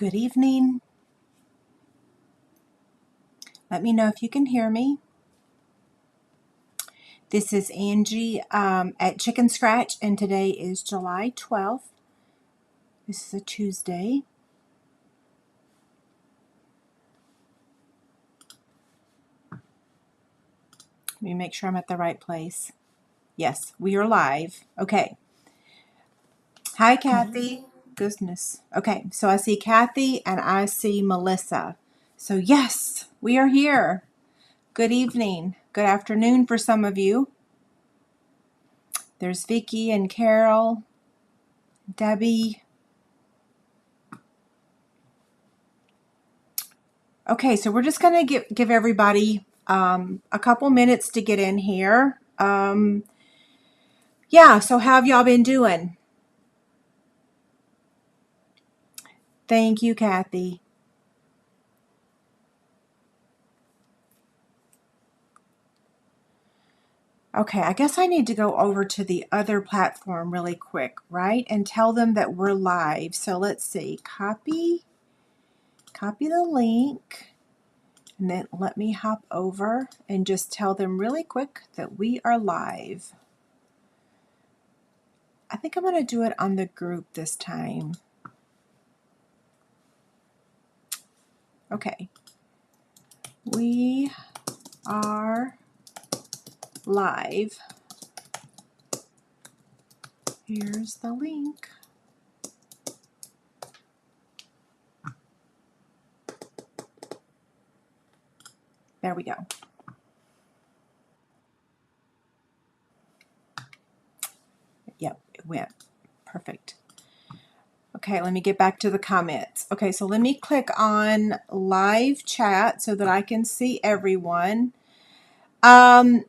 Good evening. Let me know if you can hear me. This is Angie at Chicken Scratch, and today is July 12th. This is a Tuesday. Let me make sure I'm at the right place. Yes, we are live. Okay. Hi, Kathy. Goodness. Okay, so I see Kathy and I see Melissa. So yes, we are here. Good evening. Good afternoon for some of you. There's Vicki and Carol, Debbie. Okay, so we're just going to give everybody a couple minutes to get in here. Yeah, so how have y'all been doing? Thank you, Kathy. Okay, I guess I need to go over to the other platform really quick, right? And tell them that we're live. So let's see, copy the link, and then let me hop over and just tell them really quick that we are live. I think I'm going to do it on the group this time. Okay. We are live. Here's the link. There we go. Yep, it went. Perfect. Okay, let me get back to the comments. Okay, so let me click on live chat so that I can see everyone. I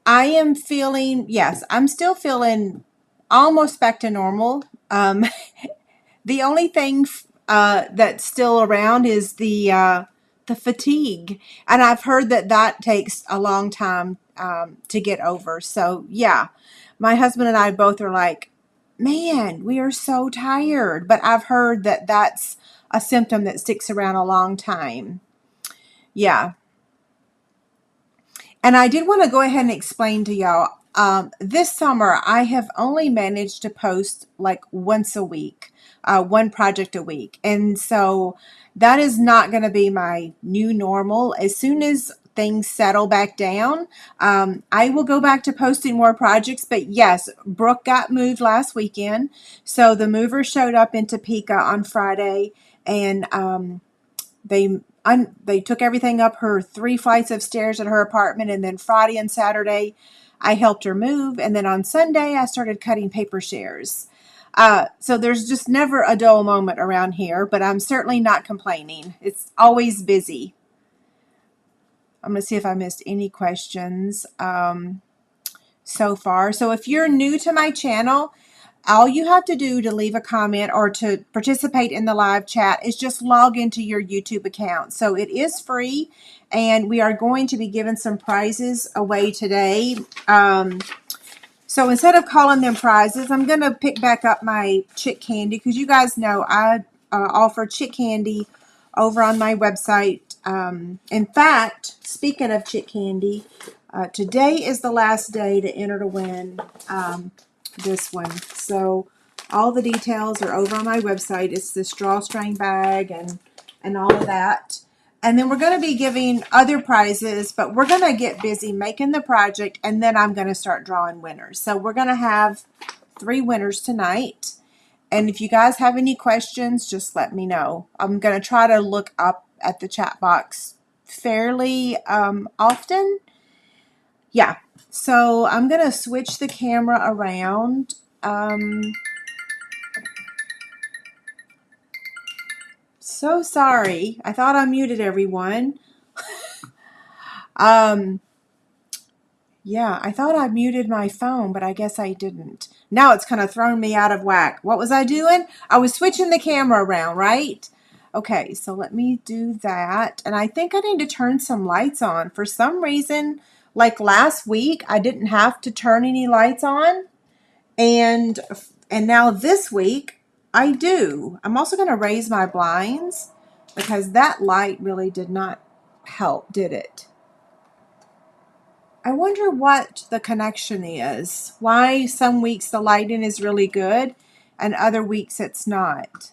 am feeling, yes, I'm still feeling almost back to normal. The only thing that's still around is the fatigue, and I've heard that takes a long time to get over. So yeah, my husband and I both are like, man, we are so tired. But I've heard that that's a symptom that sticks around a long time. Yeah. And I did want to go ahead and explain to y'all, this summer I have only managed to post like once a week, one project a week. And so that is not going to be my new normal. As soon as things settle back down, I will go back to posting more projects. But yes, Brooke got moved last weekend. So the mover showed up in Topeka on Friday, and they took everything up her 3 flights of stairs at her apartment, and then Friday and Saturday I helped her move, and then on Sunday I started cutting paper shares. So there's just never a dull moment around here, but I'm certainly not complaining. It's always busy. I'm going to see if I missed any questions so far. So if you're new to my channel, all you have to do to leave a comment or to participate in the live chat is just log into your YouTube account. So it is free, and we are going to be giving some prizes away today. So instead of calling them prizes, I'm going to pick back up my Chick Candy, because you guys know I offer Chick Candy over on my website. In fact, speaking of Chick Candy, today is the last day to enter to win this one. So all the details are over on my website. It's this drawstring bag and all of that. And then we're going to be giving other prizes, but we're going to get busy making the project, and then I'm going to start drawing winners. So we're going to have 3 winners tonight. And if you guys have any questions, just let me know. I'm going to try to look up at the chat box fairly often. Yeah. So I'm going to switch the camera around. So sorry. I thought I muted everyone. Yeah, I thought I muted my phone, but I guess I didn't. Now it's kind of thrown me out of whack. What was I doing? I was switching the camera around, right? Okay, so let me do that. And I think I need to turn some lights on. For some reason, like last week, I didn't have to turn any lights on. And now this week, I do. I'm also going to raise my blinds because that light really did not help, did it? I wonder what the connection is. Why some weeks the lighting is really good and other weeks it's not.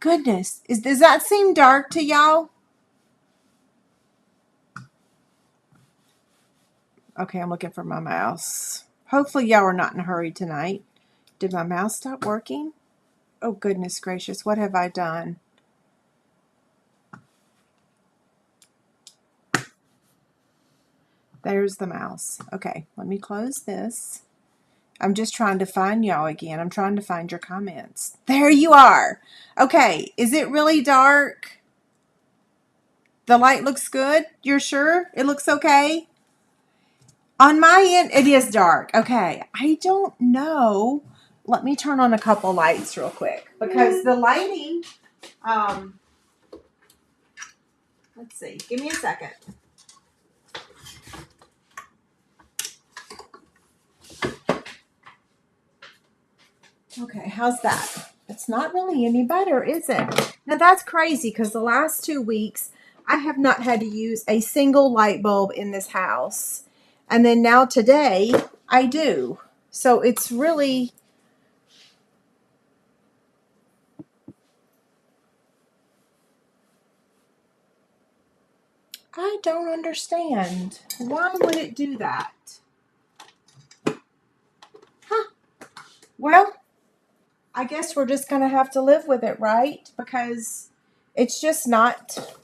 Goodness, does that seem dark to y'all? Okay, I'm looking for my mouse. Hopefully y'all are not in a hurry tonight. Did my mouse stop working? Oh, goodness gracious, what have I done? There's the mouse. Okay, let me close this. I'm just trying to find y'all again. I'm trying to find your comments. There you are. Okay, is it really dark? The light looks good? You're sure? It looks okay? On my end, it is dark. Okay, I don't know. Let me turn on a couple lights real quick because the lighting, let's see. Give me a second. Okay, how's that? It's not really any better, is it? Now that's crazy because the last 2 weeks I have not had to use a single light bulb in this house. And then now today I do. So it's really, I don't understand. Why would it do that? Huh. Well, I guess we're just going to have to live with it, right? Because it's just not.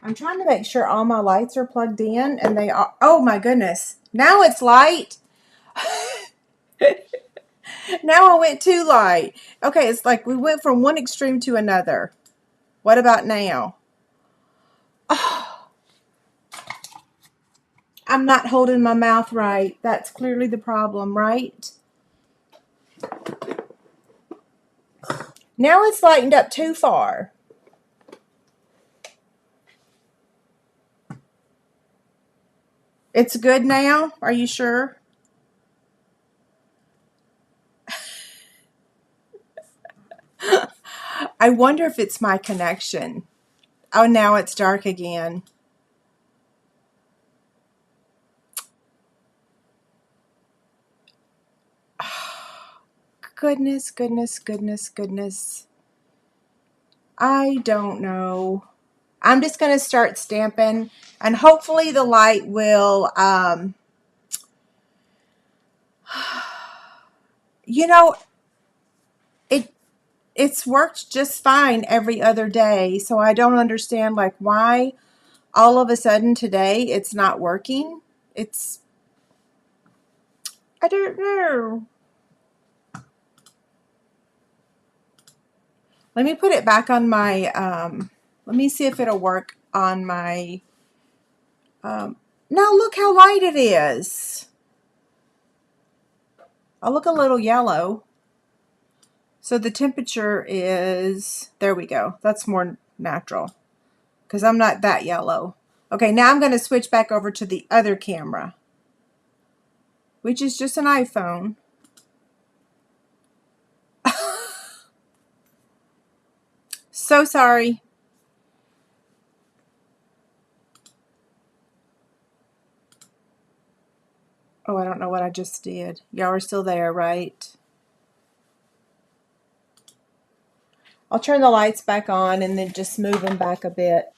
I'm trying to make sure all my lights are plugged in and they are. Oh my goodness. Now it's light. Now I went too light. Okay, it's like we went from one extreme to another. What about now? Oh, I'm not holding my mouth right. That's clearly the problem, right? Now it's lightened up too far. It's good now? Are you sure? I wonder if it's my connection. Oh, now it's dark again. Goodness, goodness, goodness, goodness. I don't know. I'm just going to start stamping and hopefully the light will, you know, it's worked just fine every other day. So I don't understand like why all of a sudden today it's not working. I don't know. Let me put it back on my, let me see if it'll work on my, now look how light it is. I'll look a little yellow. So the temperature is, there we go. That's more natural because I'm not that yellow. Okay, now I'm going to switch back over to the other camera, which is just an iPhone. So sorry. Oh, I don't know what I just did. Y'all are still there, right? I'll turn the lights back on and then just move them back a bit.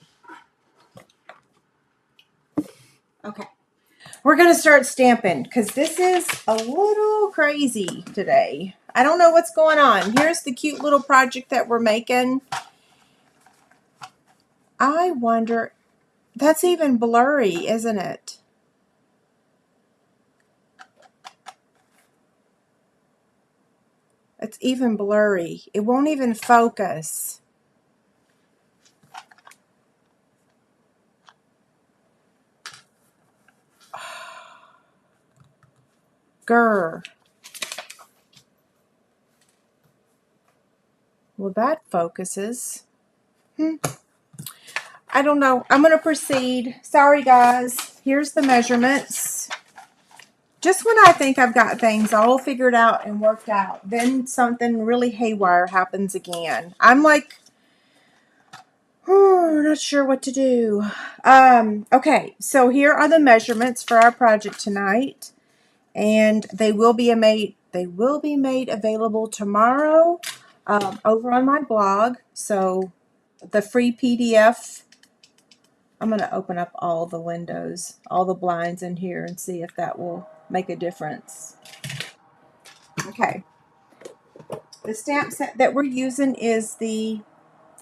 Okay. We're going to start stamping because this is a little crazy today. I don't know what's going on. Here's the cute little project that we're making. I wonder, that's even blurry, isn't it? It's even blurry. It won't even focus. Grr. Well, that focuses. I don't know. I'm going to proceed. Sorry, guys. Here's the measurements. just when I think I've got things all figured out and worked out, then something really haywire happens again. I'm like, oh, not sure what to do. Okay, so here are the measurements for our project tonight, and they will be made available tomorrow over on my blog. So the free PDF. I'm going to open up all the windows, all the blinds in here, and see if that will make a difference. Okay. The stamp set that we're using is the,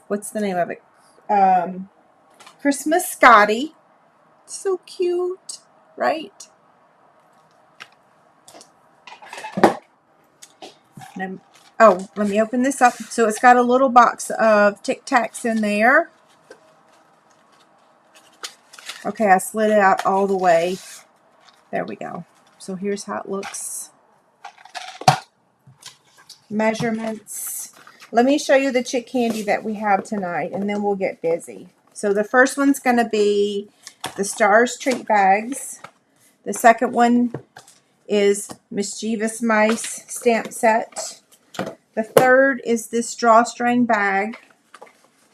what's the name of it? Christmas Scotty. So cute, right? Oh, let me open this up. So it's got a little box of Tic Tacs in there. Okay, I slid it out all the way. There we go. So here's how it looks. Measurements. Let me show you the chick candy that we have tonight, and then we'll get busy. So the first one's going to be the Stars treat bags. The second one is Mischievous Mice stamp set. The third is this drawstring bag,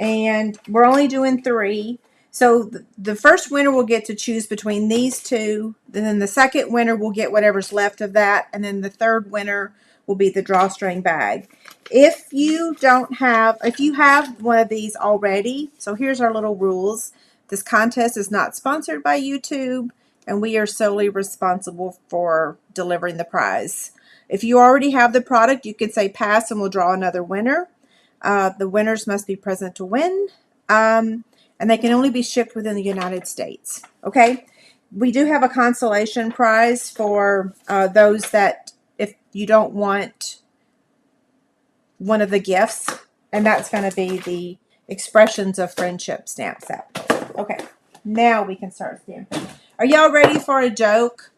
and we're only doing 3. So the first winner will get to choose between these 2. Then the second winner will get whatever's left of that, and then the third winner will be the drawstring bag. If you have one of these already, so here's our little rules. This contest is not sponsored by YouTube, and we are solely responsible for delivering the prize. If you already have the product, you can say pass and we'll draw another winner. The winners must be present to win, and they can only be shipped within the United States. Okay? We do have a consolation prize for those that, if you don't want one of the gifts, and that's going to be the Expressions of Friendship stamp set. Okay, now we can start stamping. Are y'all ready for a joke?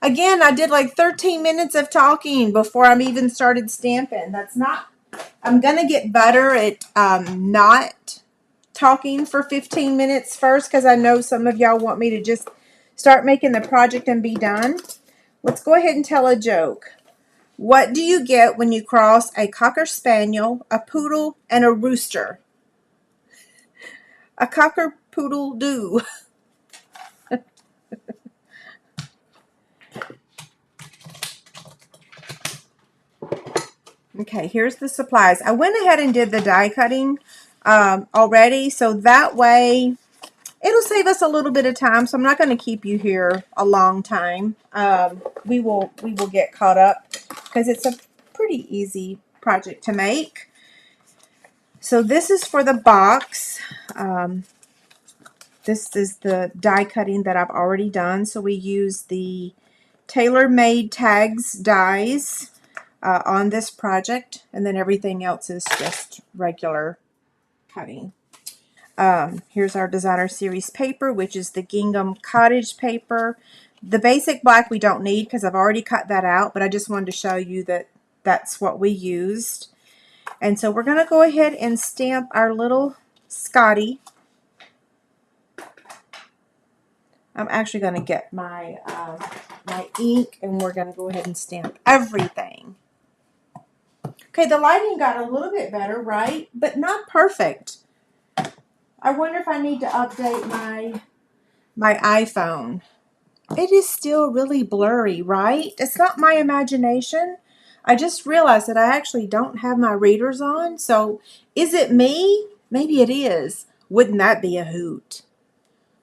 Again, I did like 13 minutes of talking before I even started stamping. I'm going to get better at not talking for 15 minutes first, because I know some of y'all want me to just start making the project and be done. Let's go ahead and tell a joke. What do you get when you cross a Cocker Spaniel, a Poodle, and a Rooster? A Cocker Poodle Doo. Okay, here's the supplies. I went ahead and did the die cutting already, so that way it'll save us a little bit of time. So I'm not going to keep you here a long time. We will get caught up because it's a pretty easy project to make. So this is for the box. This is the die cutting that I've already done. So we use the Tailor-Made Tags dies on this project, and then everything else is just regular cutting. Here's our Designer Series paper, which is the Gingham Cottage paper. The basic black we don't need because I've already cut that out, but I just wanted to show you that that's what we used. And so we're going to go ahead and stamp our little Scotty. I'm actually going to get my my ink, and we're going to go ahead and stamp everything. Okay, the lighting got a little bit better, right? But not perfect. I wonder if I need to update my iPhone. It is still really blurry, right? It's not my imagination. I just realized that I actually don't have my readers on. So is it me? Maybe it is. Wouldn't that be a hoot?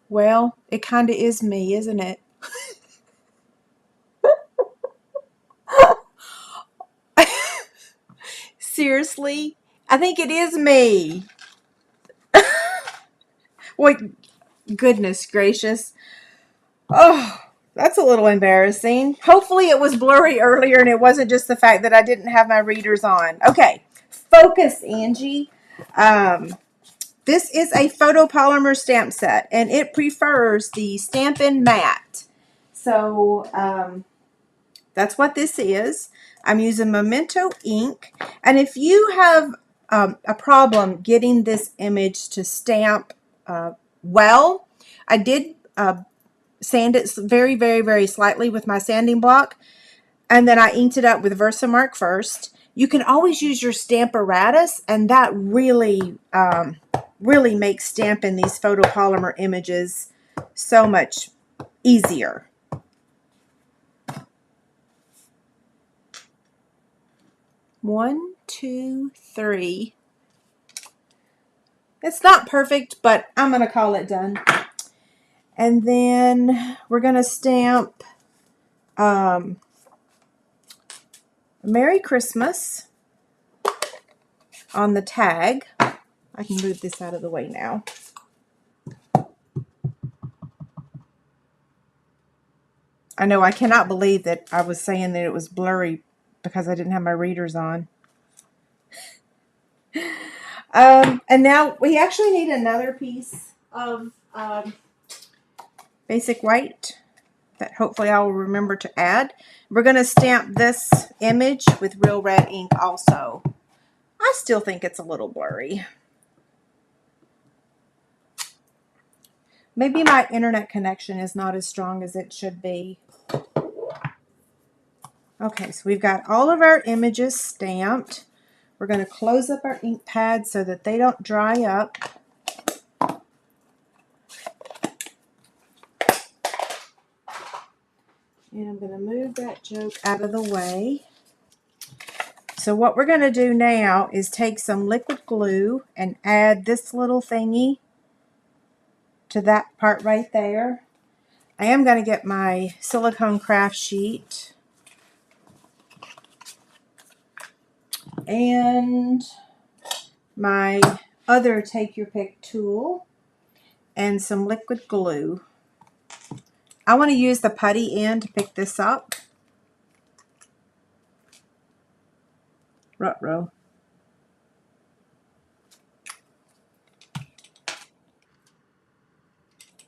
Well, it kind of is me, isn't it? Seriously? I think it is me. Wait, goodness gracious. Oh, that's a little embarrassing. Hopefully it was blurry earlier and it wasn't just the fact that I didn't have my readers on. Okay, focus, Angie. This is a photopolymer stamp set, and it prefers the Stampin' Matte. So that's what this is. I'm using Memento ink, and if you have a problem getting this image to stamp well, I did sand it very, very, very slightly with my sanding block, and then I inked it up with Versamark first. You can always use your Stamparatus, and that really, really makes stamping these photopolymer images so much easier. One, two, three. It's not perfect, but I'm going to call it done. And then we're going to stamp Merry Christmas on the tag. I can move this out of the way now. I know, I cannot believe that I was saying that it was blurry because I didn't have my readers on. And now we actually need another piece of basic white that hopefully I will remember to add. We're going to stamp this image with Real Red ink also. I still think it's a little blurry. Maybe my internet connection is not as strong as it should be. Okay, so we've got all of our images stamped. We're going to close up our ink pads so that they don't dry up. And I'm going to move that joke out of the way. So what we're going to do now is take some liquid glue and add this little thingy to that part right there. I am going to get my silicone craft sheet and my other take your pick tool and some liquid glue. I want to use the putty end to pick this up. Ruh-roh.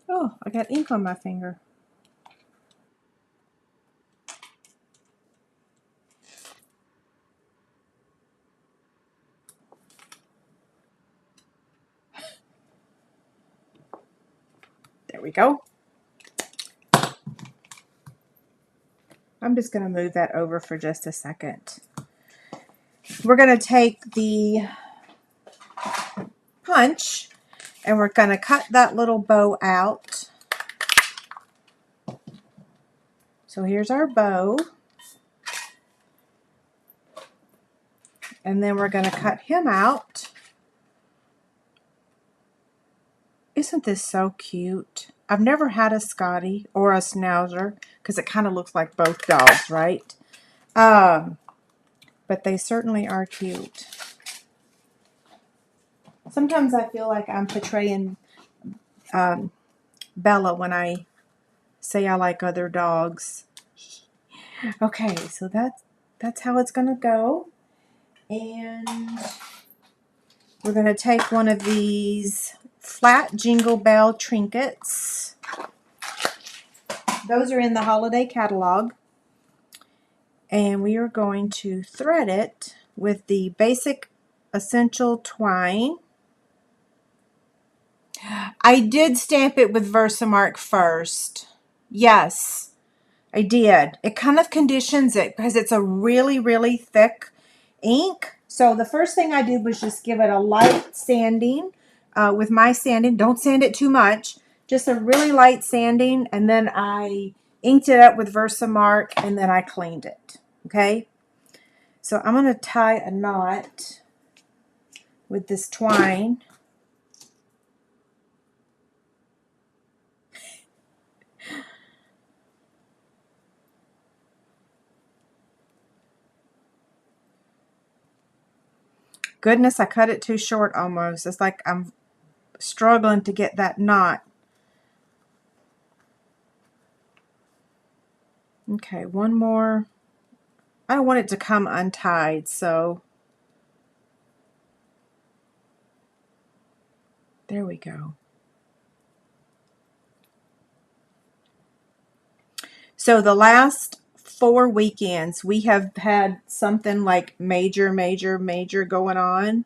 Oh, I got ink on my finger. There we go. I'm just going to move that over for just a second. We're going to take the punch and we're going to cut that little bow out. So here's our bow. And then we're going to cut him out. Isn't this so cute? I've never had a Scotty or a Schnauzer because it kind of looks like both dogs, right? But they certainly are cute. Sometimes I feel like I'm portraying Bella when I say I like other dogs. Okay, so that's how it's going to go. And we're going to take one of these flat Jingle Bell trinkets. Those are in the holiday catalog. And we are going to thread it with the Basic Essential Twine. I did stamp it with Versamark first. Yes, I did. It kind of conditions it because it's a really, really thick ink. So the first thing I did was just give it a light sanding with my sanding. Don't sand it too much. Just a really light sanding. And then I inked it up with Versamark and then I cleaned it. Okay. So I'm going to tie a knot with this twine. Goodness, I cut it too short almost. It's like I'm struggling to get that knot. Okay, one more. I don't want it to come untied, so there we go. So the last 4 weekends, we have had something like major going on.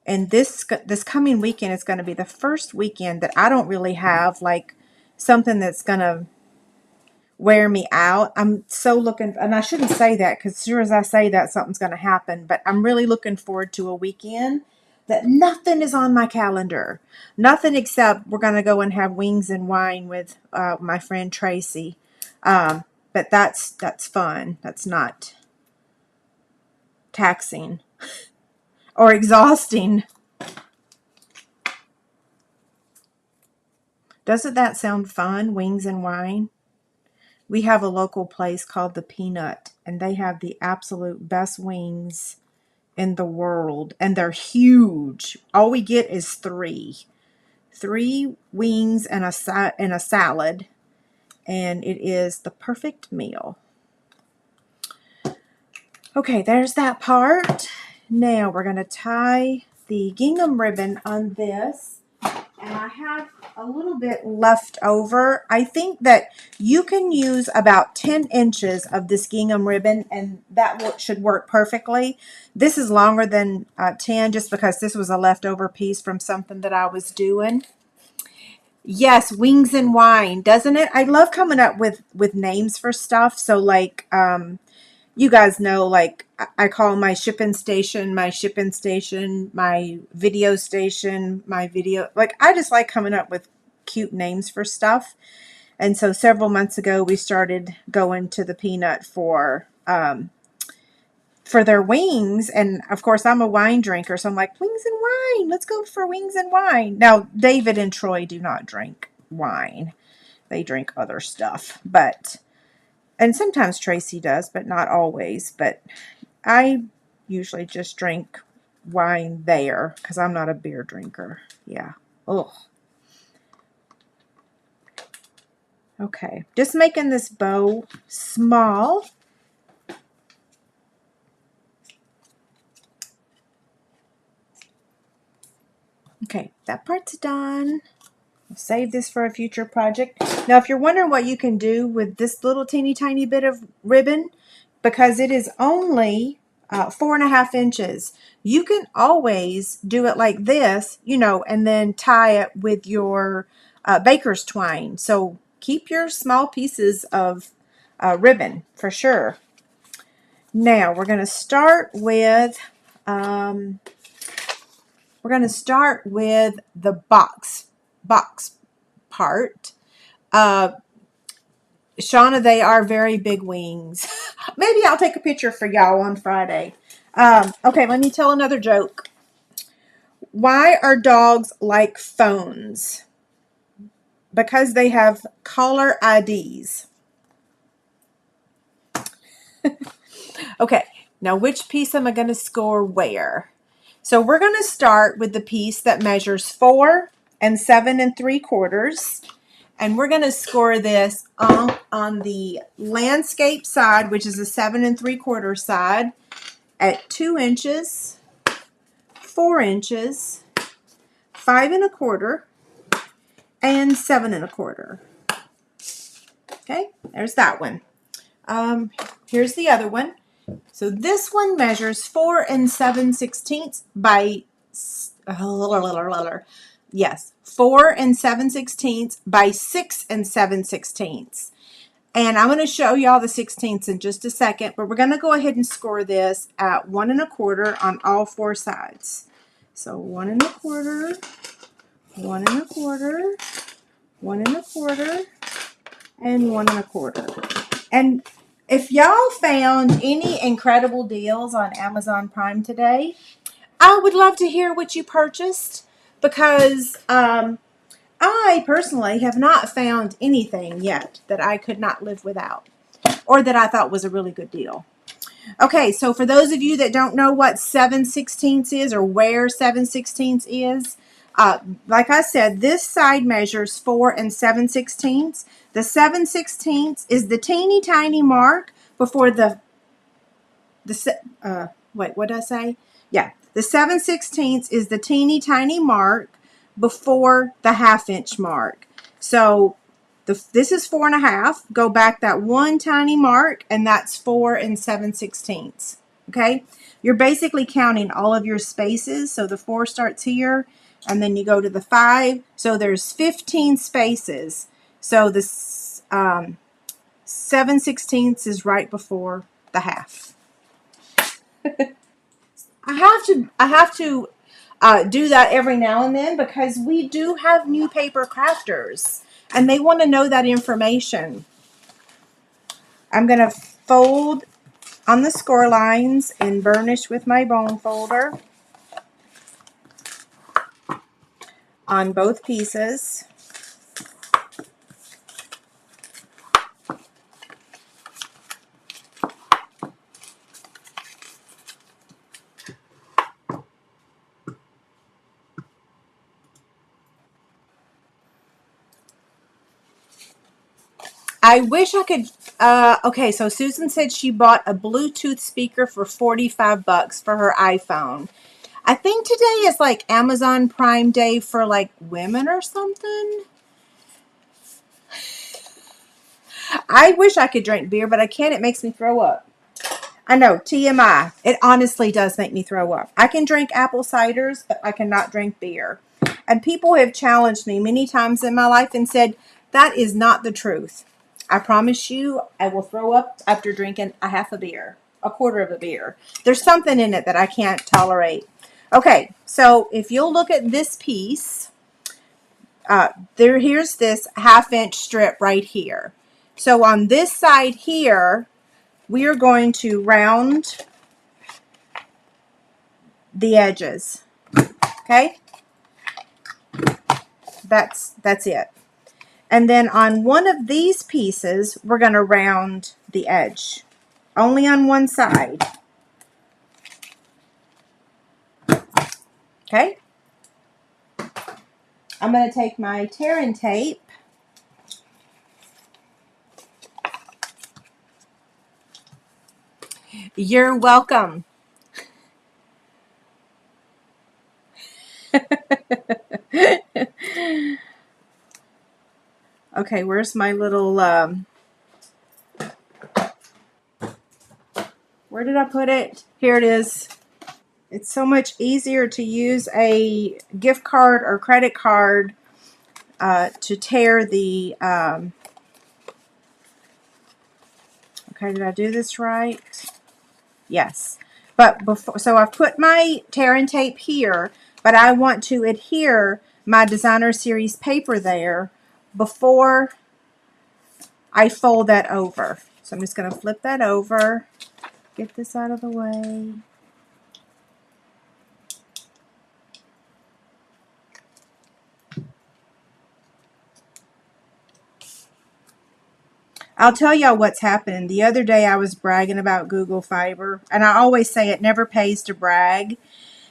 And this coming weekend is going to be the first weekend that I don't really have like something that's going to wear me out. I'm so looking, and I shouldn't say that because as soon as I say that, something's going to happen. But I'm really looking forward to a weekend that nothing is on my calendar. Nothing except we're going to go and have wings and wine with my friend Tracy. But that's fun. That's not taxing or exhausting. Doesn't that sound fun? Wings and wine? We have a local place called the Peanut, and they have the absolute best wings in the world, and they're huge. All we get is three wings and a salad, and it is the perfect meal. Okay, there's that part. Now we're going to tie the gingham ribbon on this, and I have a little bit left over. I think that you can use about 10 inches of this gingham ribbon, and that should work perfectly. This is longer than 10 just because this was a leftover piece from something that I was doing. Yes, wings and wine, doesn't it? I love coming up with names for stuff. So like, you guys know, like I call my shipping station, my video station, my video. Like I just like coming up with cute names for stuff. And so several months ago, we started going to the Peanut for their wings. And of course, I'm a wine drinker. So I'm like, wings and wine. Let's go for wings and wine. Now, David and Troy do not drink wine. They drink other stuff. And sometimes Tracy does, but not always. But I usually just drink wine there because I'm not a beer drinker. Yeah. Ugh. Okay. Just making this bow small. Okay, that part's done. I'll save this for a future project. Now, if you're wondering what you can do with this little teeny tiny bit of ribbon, because it is only 4.5 inches, you can always do it like this, you know, and then tie it with your baker's twine. So keep your small pieces of ribbon for sure. Now we're going to start with the box part. Shauna, they are very big wings. Maybe I'll take a picture for y'all on Friday. Okay, let me tell another joke. Why are dogs like phones? Because they have caller IDs. Okay, now which piece am I going to score where? So we're going to start with the piece that measures 4 and 7 3/4. And we're going to score this on the landscape side, which is the 7 3/4 side, at 2 inches, 4 inches, 5 1/4, and 7 1/4. Okay, there's that one. Here's the other one. So this one measures 4 7/16 by 4 7/16 by 6 7/16. And I'm going to show y'all the 16ths in just a second, but we're going to go ahead and score this at 1 1/4 on all 4 sides. So 1 1/4, 1 1/4, 1 1/4, and 1 1/4. And if y'all found any incredible deals on Amazon Prime today, I would love to hear what you purchased, because I personally have not found anything yet that I could not live without or that I thought was a really good deal. Okay, so for those of you that don't know what 7/16 is or where 7/16 is, like I said, this side measures 4 7/16. The 7/16 is the teeny tiny mark before wait, what did I say? Yeah, the 7/16 is the teeny tiny mark before the 1/2 inch mark. So this is 4 1/2. Go back that one tiny mark, and that's 4 7/16. Okay, you're basically counting all of your spaces. So the 4 starts here, and then you go to the 5. So there's 15 spaces. So this 7/16 is right before the half. I have to do that every now and then because we do have new paper crafters and they want to know that information. I'm going to fold on the score lines and burnish with my bone folder on both pieces. I wish I could. Okay, so Susan said she bought a Bluetooth speaker for $45 for her iPhone. I think today is like Amazon Prime Day for like women or something. I wish I could drink beer, but I can't. It makes me throw up. I know, TMI. It honestly does make me throw up. I can drink apple ciders, but I cannot drink beer. And people have challenged me many times in my life and said, that is not the truth. I promise you, I will throw up after drinking a half a beer, a quarter of a beer. There's something in it that I can't tolerate. Okay, so if you'll look at this piece, here's this 1/2-inch strip right here. So on this side here, we are going to round the edges. Okay, that's it. And then on one of these pieces, we're going to round the edge, only on one side. Okay, I'm going to take my tear and tape. You're welcome. Okay, where's my little, where did I put it? Here it is. It's so much easier to use a gift card or credit card to tear the, okay, did I do this right? Yes. But before, so I've put my tear and tape here, but I want to adhere my Designer Series paper there before I fold that over. So I'm just going to flip that over, get this out of the way. I'll tell y'all what's happening. The other day I was bragging about Google Fiber, and I always say it never pays to brag.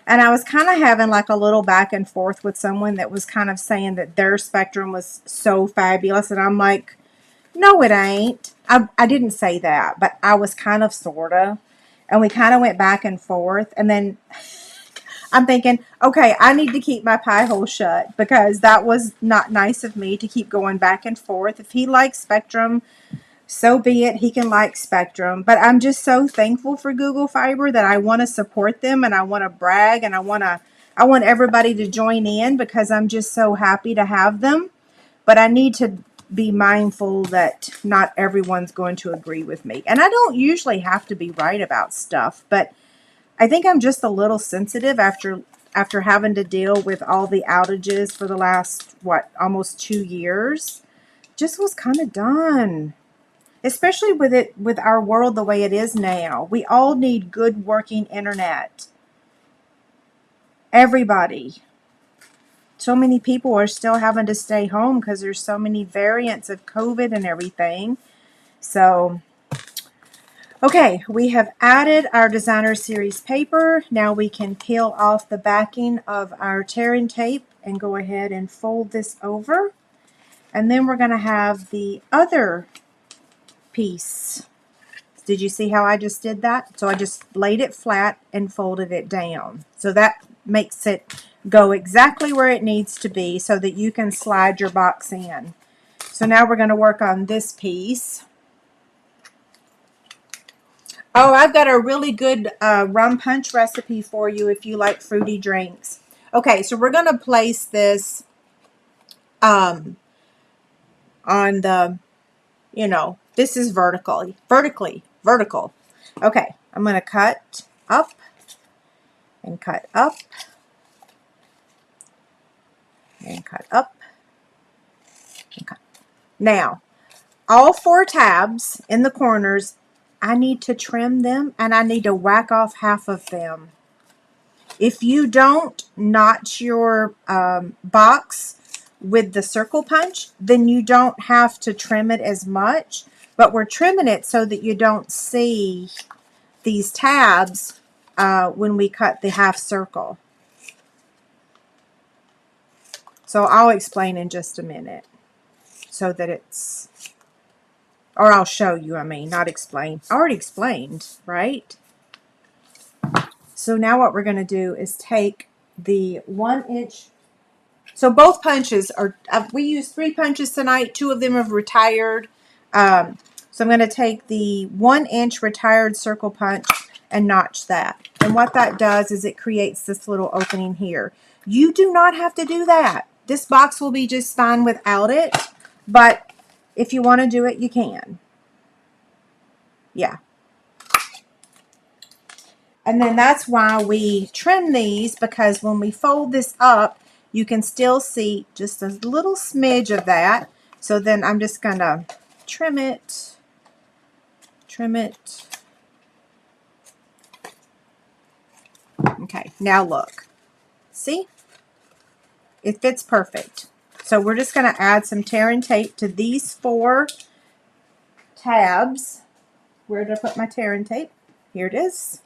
And I was kind of having like a little back and forth with someone that was kind of saying that their Spectrum was so fabulous. And I'm like, no, it ain't. I didn't say that, but I was kind of sort of. And we kind of went back and forth. And then I'm thinking, okay, I need to keep my pie hole shut because that was not nice of me to keep going back and forth. If he likes Spectrum, so be it. He can like Spectrum. But I'm just so thankful for Google Fiber that I want to support them and I want to brag and I want everybody to join in because I'm just so happy to have them. But I need to be mindful that not everyone's going to agree with me. And I don't usually have to be right about stuff, but I think I'm just a little sensitive after having to deal with all the outages for the last, almost 2 years. Just was kind of done. Especially with our world the way it is now. We all need good working internet. Everybody. So many people are still having to stay home because there's so many variants of COVID and everything. So, okay, we have added our Designer Series paper. Now we can peel off the backing of our tear and tape and go ahead and fold this over. And then we're going to have the other piece. Did you see how I just did that? So I just laid it flat and folded it down. So that makes it go exactly where it needs to be so that you can slide your box in. So now we're going to work on this piece. Oh, I've got a really good rum punch recipe for you if you like fruity drinks. Okay, so we're going to place this um, on the, this is vertical. Okay, I'm going to cut up and cut up and cut up and cut. Now, all 4 tabs in the corners, I need to trim them and I need to whack off half of them. If you don't notch your box with the circle punch, then you don't have to trim it as much. But we're trimming it so that you don't see these tabs when we cut the half circle. So I'll explain in just a minute so that it's, or I'll show you, not explain. I already explained, right? So now what we're going to do is take the 1 inch. So both punches are, we used 3 punches tonight. 2 of them have retired. So I'm going to take the 1 inch retired circle punch and notch that. And what that does is it creates this little opening here. You do not have to do that. This box will be just fine without it. But if you want to do it, you can. Yeah. And then that's why we trim these, because when we fold this up, you can still see just a little smidge of that. So then I'm just going to trim it. Okay, now look. See? It fits perfect. So we're just going to add some tear and tape to these 4 tabs. Where did I put my tear and tape? Here it is.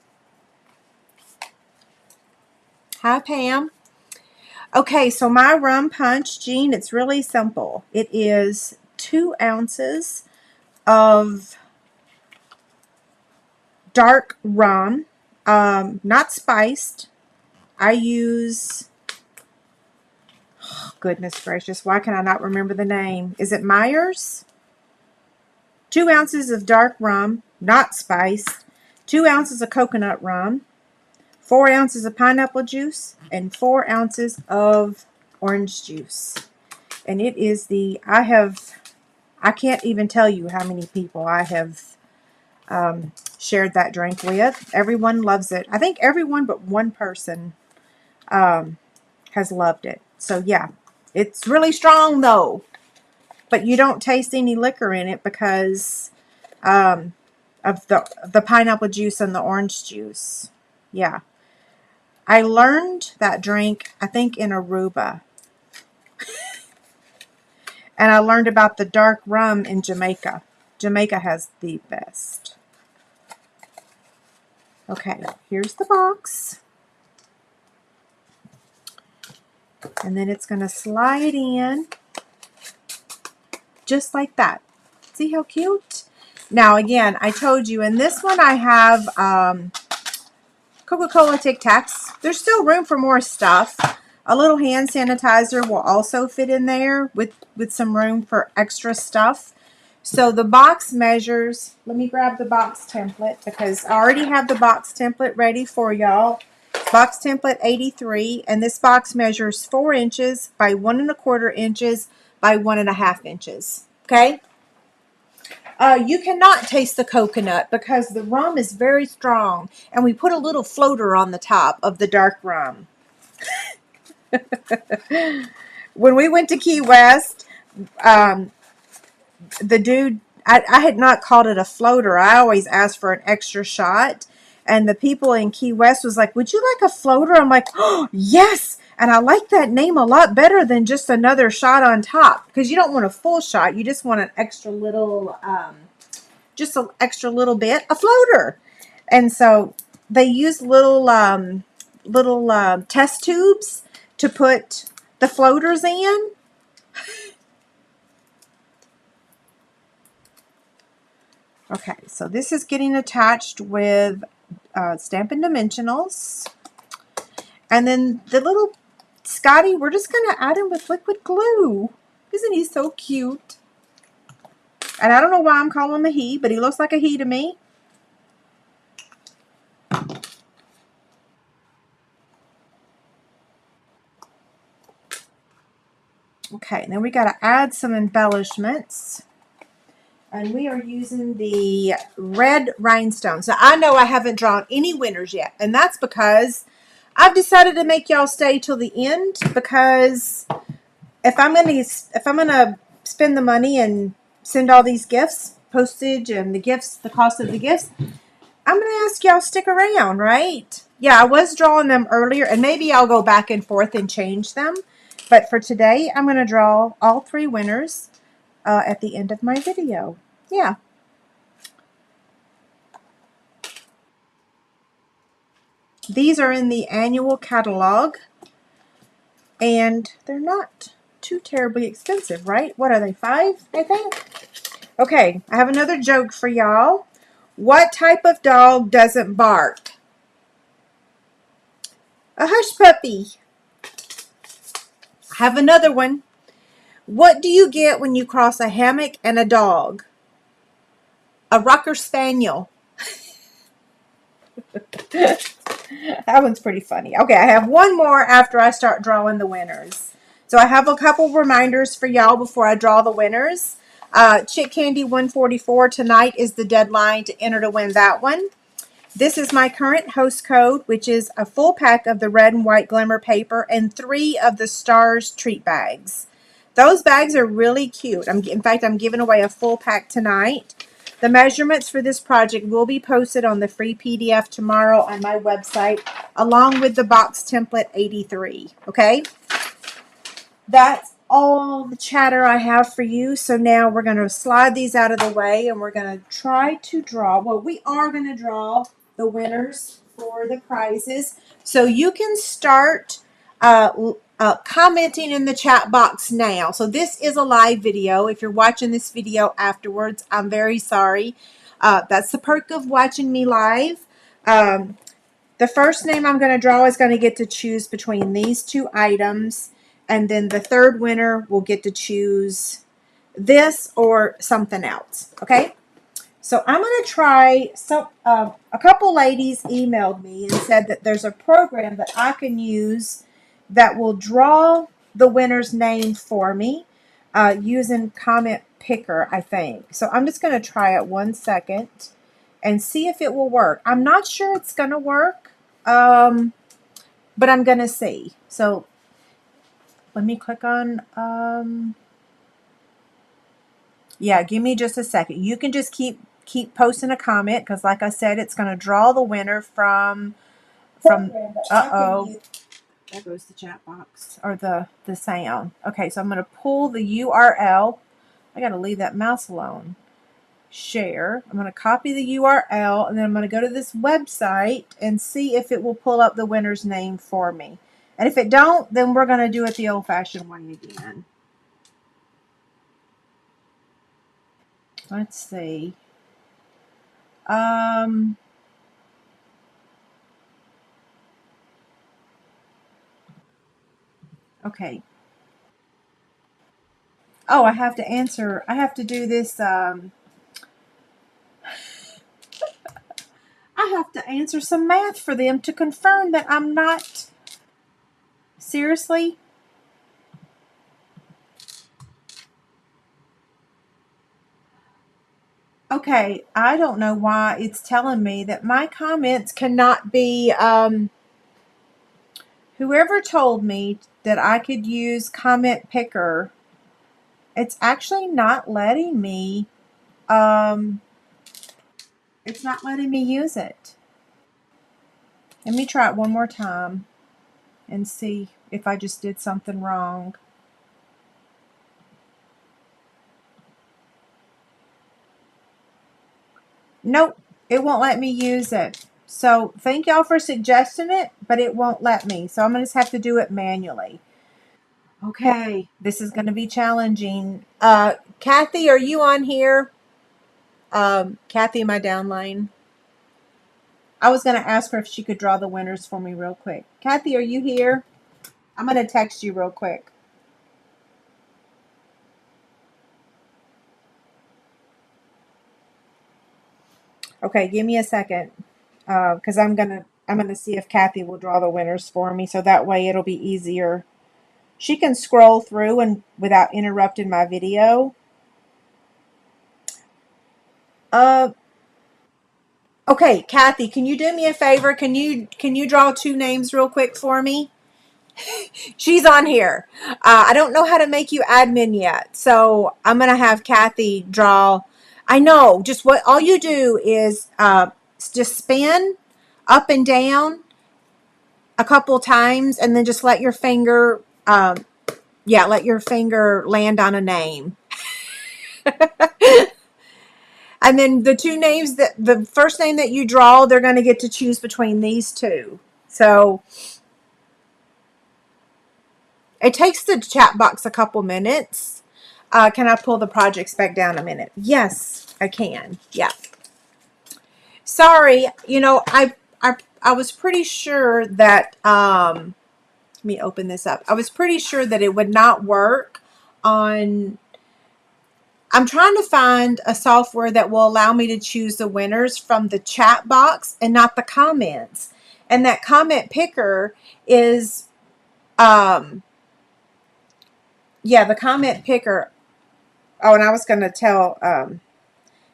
Hi, Pam. Okay, so my rum punch, Jean, it's really simple. It is 2 ounces of dark rum, not spiced. I use, oh, goodness gracious, why can I not remember the name? Is it Myers? 2 ounces of dark rum, not spiced. 2 ounces of coconut rum. 4 ounces of pineapple juice. And 4 ounces of orange juice. And it is the, I can't even tell you how many people I have shared that drink with. Everyone loves it. I think everyone but one person has loved it. So yeah, it's really strong though. But you don't taste any liquor in it because of the pineapple juice and the orange juice. Yeah. I learned that drink, I think, in Aruba. And I learned about the dark rum in Jamaica. Jamaica has the best. Okay, here's the box. And then it's going to slide in just like that. See how cute? Now, again, I told you in this one I have Coca-Cola Tic Tacs. There's still room for more stuff. A little hand sanitizer will also fit in there with some room for extra stuff. So the box measures, let me grab the box template because I already have the box template ready for y'all. Box template 83, and this box measures 4 inches by 1 1/4 inches by 1 1/2 inches. Okay? You cannot taste the coconut because the rum is very strong, and we put a little floater on the top of the dark rum. When we went to Key West, the dude, I had not called it a floater. I always asked for an extra shot. And the people in Key West was like, would you like a floater? I'm like, oh, yes. And I like that name a lot better than just another shot on top. Because you don't want a full shot. You just want an extra little, just an extra little bit, a floater. And so they use little test tubes to put the floaters in. Okay, so this is getting attached with Stampin' Dimensionals. And then the little Scotty, we're just going to add him with liquid glue. Isn't he so cute? And I don't know why I'm calling him a he, but he looks like a he to me. Okay, and then we got to add some embellishments. And we are using the red rhinestones. Now, I know I haven't drawn any winners yet, and that's because I've decided to make y'all stay till the end, because if I'm gonna spend the money and send all these gifts, postage and the gifts, the cost of the gifts, I'm gonna ask y'all stick around, right? Yeah, I was drawing them earlier, and maybe I'll go back and forth and change them. But for today, I'm gonna draw all 3 winners at the end of my video. Yeah. These are in the annual catalog, and they're not too terribly expensive, right? What are they, 5, I think? Okay, I have another joke for y'all. What type of dog doesn't bark? A hush puppy. I have another one. What do you get when you cross a hammock and a dog? A Rocker Spaniel. That one's pretty funny. Okay, I have one more after I start drawing the winners. So I have a couple reminders for y'all before I draw the winners. Chick Candy 144, tonight is the deadline to enter to win that one. This is my current host code, which is a full pack of the red and white glimmer paper and 3 of the Stars treat bags. Those bags are really cute. In fact, I'm giving away a full pack tonight. The measurements for this project will be posted on the free PDF tomorrow on my website, along with the box template 83. Okay? That's all the chatter I have for you. So now we're going to slide these out of the way, and we're going to try to draw. Well, we are going to draw the winners for the prizes. So you can start commenting in the chat box now. So this is a live video. If you're watching this video afterwards, I'm very sorry. That's the perk of watching me live. The first name I'm going to draw is going to get to choose between these 2 items. And then the third winner will get to choose this or something else. Okay? So I'm going to try some. A couple ladies emailed me and said that there's a program that I can use that will draw the winner's name for me using Comment Picker, I think. So I'm just going to try it 1 second and see if it will work. I'm not sure it's going to work, but I'm going to see. So let me click on, yeah, give me just a second. You can just keep posting a comment, because like I said, it's going to draw the winner from uh-oh, there goes the chat box, or the sound. Okay, so I'm going to pull the URL. I got to leave that mouse alone. Share. I'm going to copy the URL, and then I'm going to go to this website and see if it will pull up the winner's name for me. And if it don't, then we're going to do it the old-fashioned way again. Let's see. Okay. Oh, I have to answer. I have to do this. I have to answer some math for them to confirm that I'm not. Seriously? Okay, I don't know why it's telling me that my comments cannot be, whoever told me that I could use Comment Picker, it's actually not letting me, it's not letting me use it. Let me try it one more time and see if I just did something wrong. Nope, it won't let me use it. So thank y'all for suggesting it, but it won't let me. So I'm going to just have to do it manually. Okay, this is going to be challenging. Kathy, are you on here? Kathy in my downline. I was going to ask her if she could draw the winners for me real quick. Kathy, are you here? I'm going to text you real quick. Okay, give me a second, because I'm gonna see if Kathy will draw the winners for me, so that way it'll be easier. She can scroll through and without interrupting my video. Uh, okay, Kathy, can you do me a favor? Can you draw two names real quick for me? She's on here. I don't know how to make you admin yet, so I'm gonna have Kathy draw. I know. Just what all you do is just spin up and down a couple times, and then just let your finger, let your finger land on a name. And then the two names that the first name that you draw, they're going to get to choose between these two. So it takes the chat box a couple minutes. Can I pull the projects back down a minute? Yes, I can. Yeah. Sorry, I was pretty sure that let me open this up. I was pretty sure that it would not work on. I'm trying to find a software that will allow me to choose the winners from the chat box and not the comments. And that comment picker is, the comment picker. Oh, and I was going to tell,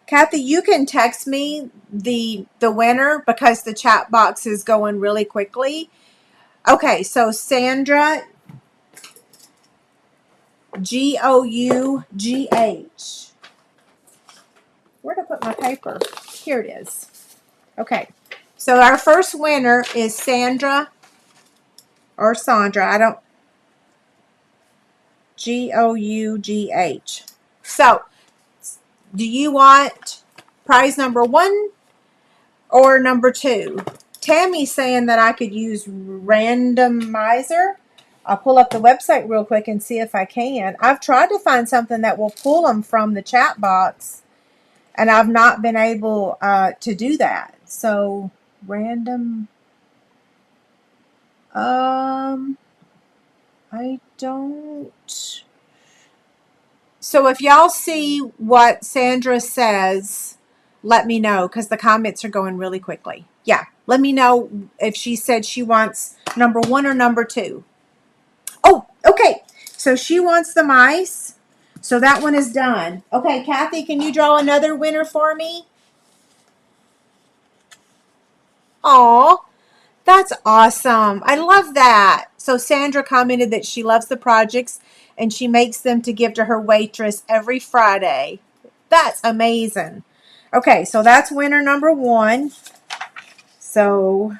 Kathy, you can text me the winner because the chat box is going really quickly. Okay, so Sandra, Gough. Where did I put my paper? Here it is. Okay, so our first winner is Sandra or Sandra. I don't. Gough. So, do you want prize number 1 or number 2? Tammy's saying that I could use randomizer. I'll pull up the website real quick and see if I can. I've tried to find something that will pull them from the chat box, and I've not been able to do that. So, random. I don't. So if y'all see what Sandra says, let me know because the comments are going really quickly. Yeah, let me know if she said she wants number 1 or number 2. Oh, okay. So she wants the mice. So that one is done. Okay, Kathy, can you draw another winner for me? Aw, that's awesome. I love that. So Sandra commented that she loves the projects and she makes them to give to her waitress every Friday. That's amazing. Okay, so that's winner number 1. So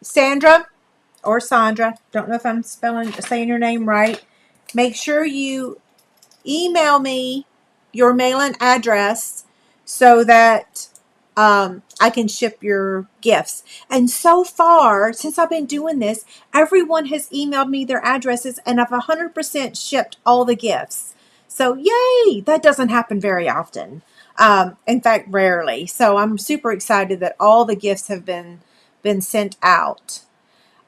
Sandra or Sandra, don't know if I'm saying your name right. Make sure you email me your mailing address so that I can ship your gifts. And so far, since I've been doing this, everyone has emailed me their addresses and I've 100% shipped all the gifts. So yay! That doesn't happen very often. In fact, rarely. So I'm super excited that all the gifts have been sent out.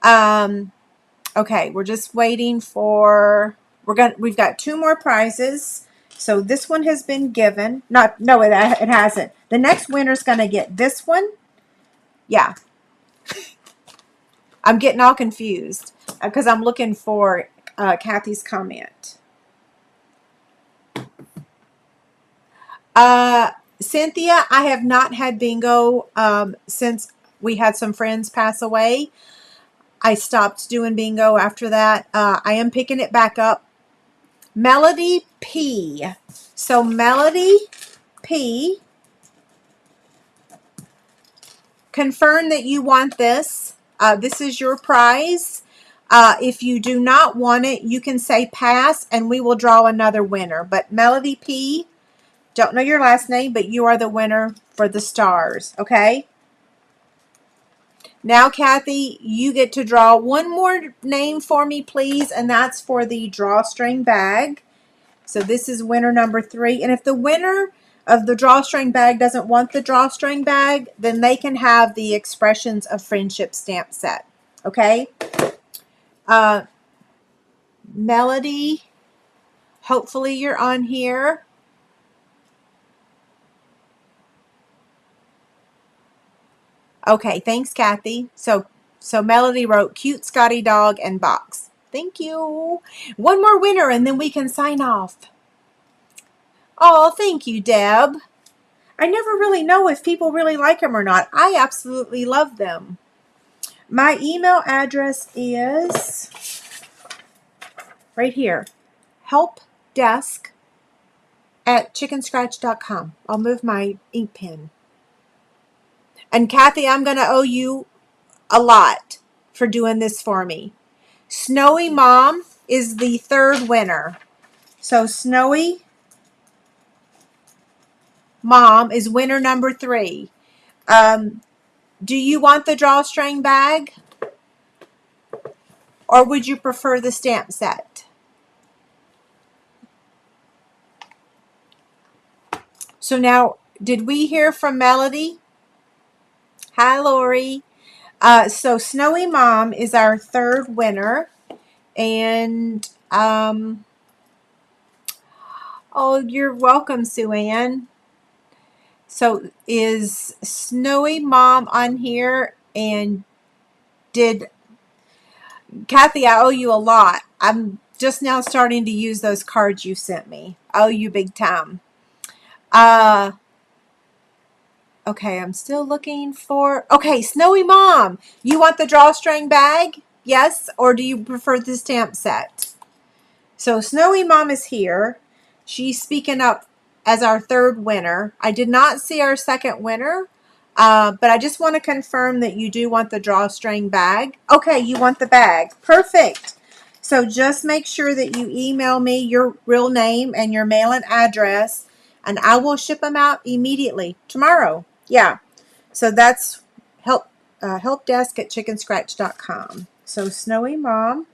Okay, we're just waiting for. We've got 2 more prizes. So this one has been given. No, it hasn't. The next winner's going to get this one. Yeah. I'm getting all confused because I'm looking for Kathy's comment. Cynthia, I have not had bingo since we had some friends pass away. I stopped doing bingo after that. I am picking it back up. Melody P. So Melody P. Confirm that you want this. This is your prize. If you do not want it, you can say pass and we will draw another winner. But Melody P., don't know your last name, but you are the winner for the stars, okay? Now, Kathy, you get to draw one more name for me, please, and that's for the drawstring bag. So this is winner number 3. And if the winner of the drawstring bag doesn't want the drawstring bag, then they can have the Expressions of Friendship stamp set. Okay? Melody, hopefully you're on here. Okay, thanks, Kathy. So So Melody wrote cute Scotty dog and box. Thank you. One more winner and then we can sign off. Oh, thank you, Deb. I never really know if people really like them or not. I absolutely love them. My email address is right here, helpdesk@chickenscratch.com. I'll move my ink pen. And Kathy, I'm going to owe you a lot for doing this for me. Snowy Mom is the third winner. So Snowy Mom is winner number 3. Do you want the drawstring bag? Or would you prefer the stamp set? So now, did we hear from Melody? Hi, Lori. So Snowy Mom is our third winner. And, oh, you're welcome, Sue Ann. So is Snowy Mom on here? And did, Kathy, I owe you a lot. I'm just now starting to use those cards you sent me. I owe you big time. Okay, I'm still looking for, okay, Snowy Mom, you want the drawstring bag? Yes, or do you prefer the stamp set? So Snowy Mom is here. She's speaking up as our third winner. I did not see our second winner, but I just want to confirm that you do want the drawstring bag. Okay, you want the bag. Perfect. So just make sure that you email me your real name and your mailing address, and I will ship them out immediately tomorrow. Yeah. So that's helpdesk@chickenscratch.com. So Snowy Mom.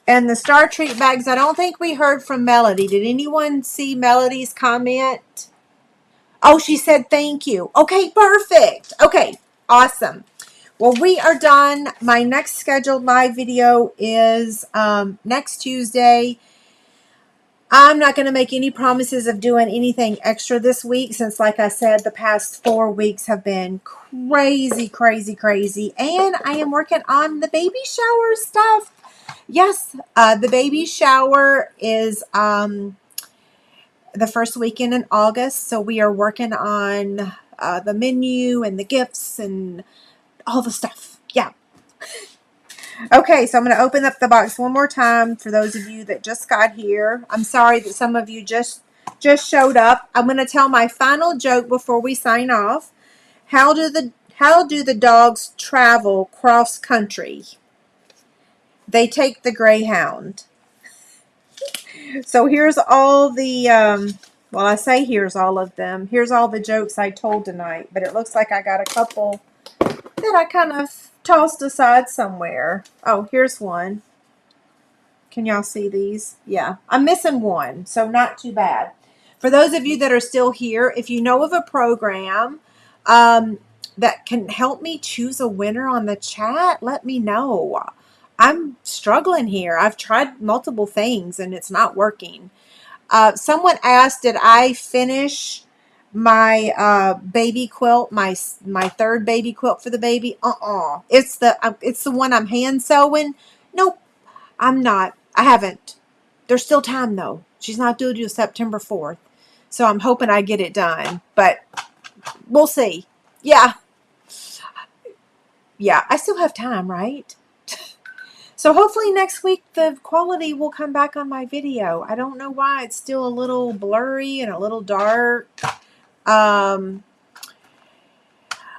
And the Star Treat bags, I don't think we heard from Melody. Did anyone see Melody's comment? Oh, she said thank you. Okay, perfect. Okay, awesome. Well, we are done. My next scheduled live video is next Tuesday. I'm not going to make any promises of doing anything extra this week since, like I said, the past 4 weeks have been crazy, crazy, crazy. And I am working on the baby shower stuff. Yes, the baby shower is the first weekend in August. So we are working on the menu and the gifts and all the stuff. Yeah. Okay, so I'm going to open up the box one more time for those of you that just got here. I'm sorry that some of you just showed up. I'm going to tell my final joke before we sign off. How do the dogs travel cross country? They take the Greyhound. So here's all the well, I say here's all of them. Here's all the jokes I told tonight, but it looks like I got a couple that I kind of tossed aside somewhere. Oh, here's one. Can y'all see these? Yeah, I'm missing one, so not too bad. For those of you that are still here, if you know of a program that can help me choose a winner on the chat, let me know. I'm struggling here. I've tried multiple things and it's not working. Someone asked, did I finish my baby quilt, my third baby quilt for the baby? It's the one I'm hand sewing. Nope, I'm not. I haven't. There's still time though. She's not due till September 4th. So I'm hoping I get it done, but we'll see. Yeah. Yeah, I still have time, right? So hopefully next week the quality will come back on my video. I don't know why it's still a little blurry and a little dark.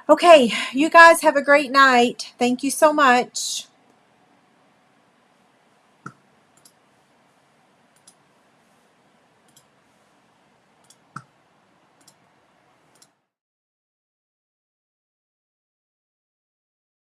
Okay, you guys have a great night. Thank you so much.